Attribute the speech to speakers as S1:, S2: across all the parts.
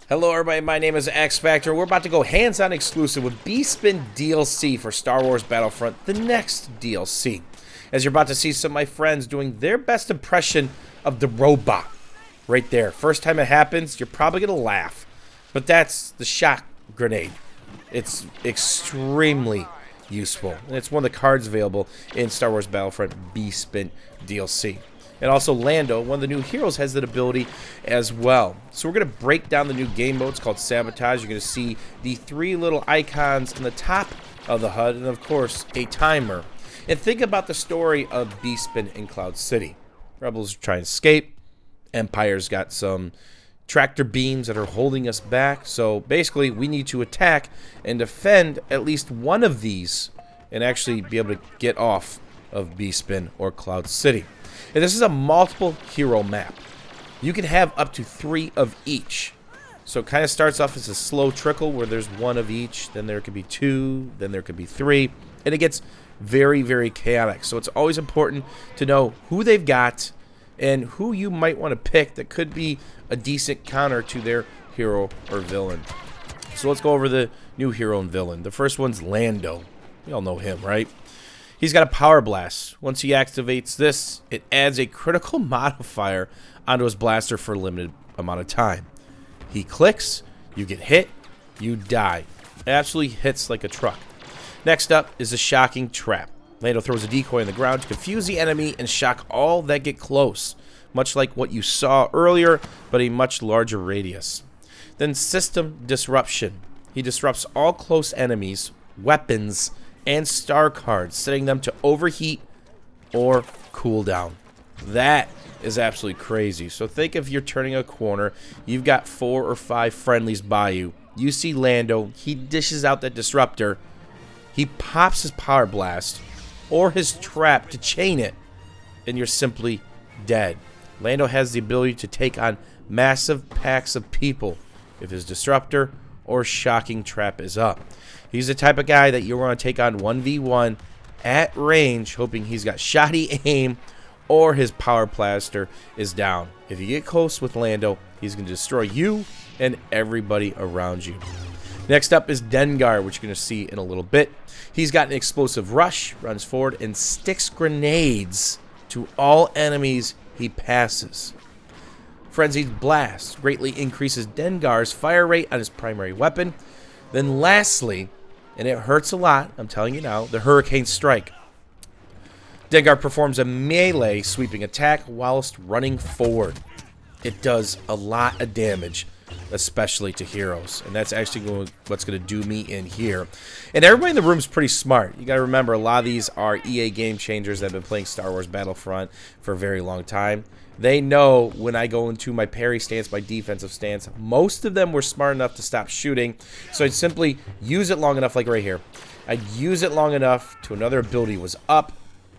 S1: Hello everybody, my name is X Factor. We're about to go hands-on exclusive with Bespin DLC for Star Wars Battlefront, the next DLC. As you're about to see some of my friends doing their best impression of the robot. Right there. First time it happens, you're probably going to laugh. But that's the shock grenade. It's extremely useful. And it's one of the cards available in Star Wars Battlefront Bespin DLC. And also Lando, one of the new heroes, has that ability as well. So we're going to break down the new game mode. It's called Sabotage. You're going to see the three little icons on the top of the HUD, and of course, a timer. And think about the story of Bespin in Cloud City. Rebels are trying to escape. Empire's got some tractor beams that are holding us back. So basically, we need to attack and defend at least one of these and actually be able to get off of Bespin or Cloud City. And this is a multiple hero map. You can have up to 3 of each. So it kind of starts off as a slow trickle where there's 1 of each, then there could be 2, then there could be 3, and it gets very, very chaotic. So it's always important to know who they've got and who you might want to pick that could be a decent counter to their hero or villain. So let's go over the new hero and villain. The first one's Lando. You all know him, right? He's got a power blast. Once he activates this, it adds a critical modifier onto his blaster for a limited amount of time. He clicks, you get hit, you die. It absolutely hits like a truck. Next up is the shocking trap. Lando throws a decoy on the ground to confuse the enemy and shock all that get close, much like what you saw earlier, but a much larger radius. Then system disruption. He disrupts all close enemies, weapons, and star cards, setting them to overheat or cool down. That is absolutely crazy. So think if you're turning a corner, you've got 4 or 5 friendlies by you. You see Lando, he dishes out that disruptor, he pops his power blast or his trap to chain it, and you're simply dead. Lando has the ability to take on massive packs of people if his disruptor or shocking trap is up. He's the type of guy that you want to take on 1v1 at range, hoping he's got shoddy aim or his power blaster is down. If you get close with Lando, he's going to destroy you and everybody around you. Next up is Dengar, which you're going to see in a little bit. He's got an explosive rush, runs forward, and sticks grenades to all enemies he passes. Frenzied Blast greatly increases Dengar's fire rate on his primary weapon. Then lastly, and it hurts a lot, I'm telling you now, the Hurricane Strike. Dengar performs a melee sweeping attack whilst running forward. It does a lot of damage, especially to heroes, and that's actually what's going to do me in here. And everybody in the room is pretty smart. You got to remember, a lot of these are EA game changers that have been playing Star Wars Battlefront for a very long time. They know when I go into my parry stance, my defensive stance, most of them were smart enough to stop shooting. So I'd simply use it long enough, like right here. I'd use it long enough to another ability was up,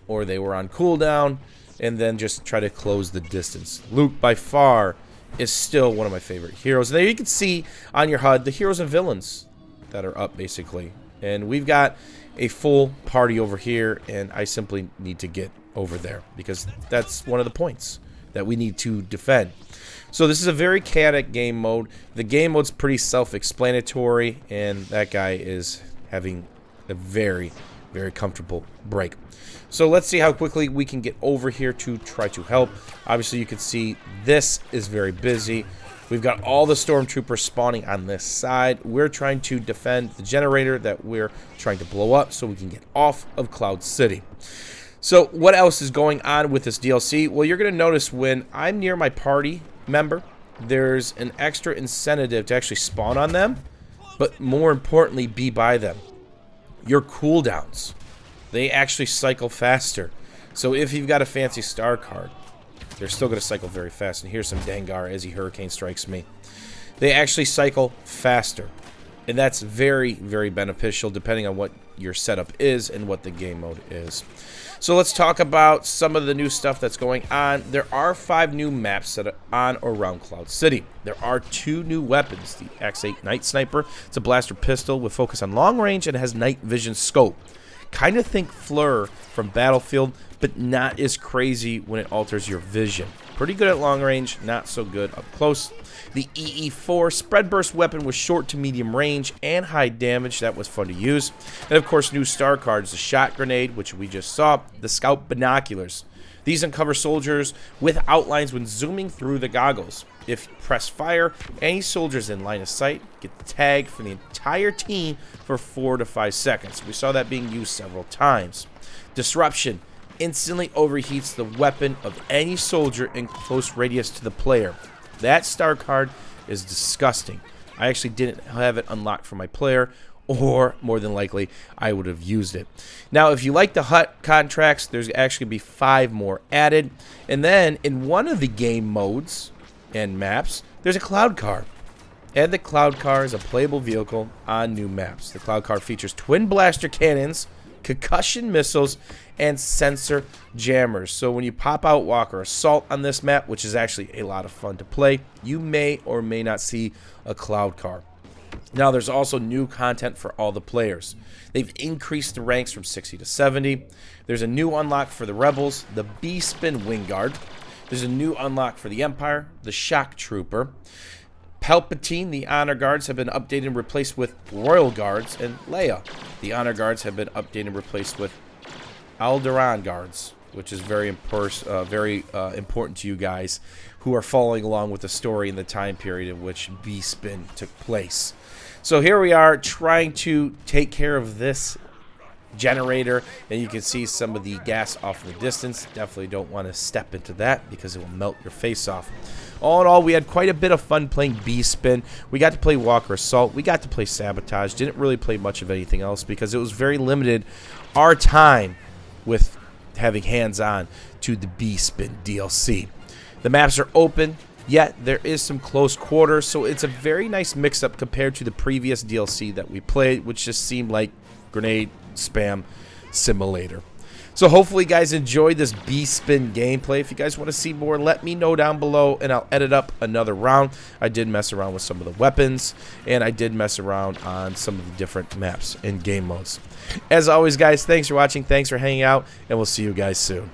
S1: or they were on cooldown, and then just try to close the distance. Luke, by far, is still one of my favorite heroes. And there you can see on your HUD the heroes and villains that are up, basically. And we've got a full party over here, and I simply need to get over there because that's one of the points that we need to defend. So this is a very chaotic game mode. The game mode's pretty self-explanatory, and that guy is having a very, very comfortable break. So let's see how quickly we can get over here to try to help. Obviously, you can see this is very busy. We've got all the stormtroopers spawning on this side. We're trying to defend the generator that we're trying to blow up so we can get off of Cloud City. So what else is going on with this DLC? Well, you're going to notice when I'm near my party member, there's an extra incentive to actually spawn on them, but more importantly, be by them. Your cooldowns, they actually cycle faster. So if you've got a fancy star card, they're still going to cycle very fast. And here's some Dengar as he Hurricane Strikes me. They actually cycle faster. And that's very, very beneficial depending on what your setup is and what the game mode is. So let's talk about some of the new stuff that's going on. There are 5 new maps that are on or around Cloud City. There are 2 new weapons. The X8 Night Sniper. It's a blaster pistol with focus on long range and has night vision scope. Kind of think Fleur from Battlefield, but not as crazy when it alters your vision. Pretty good at long range, not so good up close. The EE4 spread burst weapon with short to medium range and high damage. That was fun to use. And of course, new star cards, the shot grenade, which we just saw, the scout binoculars. These uncover soldiers with outlines when zooming through the goggles. If you press fire, any soldiers in line of sight get the tag from the entire team for 4 to 5 seconds. We saw that being used several times. Disruption instantly overheats the weapon of any soldier in close radius to the player. That star card is disgusting. I actually didn't have it unlocked for my player, or more than likely I would have used it. Now, if you like the hut contracts, there's actually going to be 5 more added. And then in one of the game modes and maps, there's a cloud car. And the cloud car is a playable vehicle on new maps. The cloud car features twin blaster cannons, concussion missiles, and sensor jammers. So when you pop out Walker Assault on this map, which is actually a lot of fun to play, you may or may not see a cloud car. Now, there's also new content for all the players. They've increased the ranks from 60 to 70. There's a new unlock for the Rebels, the Bespin Wing Guard. There's a new unlock for the Empire, the Shock Trooper. Palpatine, the Honor Guards, have been updated and replaced with Royal Guards, and Leia, the Honor Guards, have been updated and replaced with Alderaan Guards, which is very important to you guys who are following along with the story in the time period in which Bespin took place. So here we are trying to take care of this generator, and you can see some of the gas off in the distance. Definitely don't want to step into that because it will melt your face off. All in all, we had quite a bit of fun playing Bespin. We got to play Walker Assault. We got to play Sabotage. Didn't really play much of anything else because it was very limited our time with having hands-on to the Bespin DLC. The maps are open, yet there is some close quarters, so it's a very nice mix-up compared to the previous DLC that we played, which just seemed like grenade spam simulator. So hopefully you guys enjoyed this Bespin gameplay. If you guys want to see more, let me know down below and I'll edit up another round. I did mess around with some of the weapons, and I did mess around on some of the different maps and game modes. As always, guys, thanks for watching, thanks for hanging out, and we'll see you guys soon.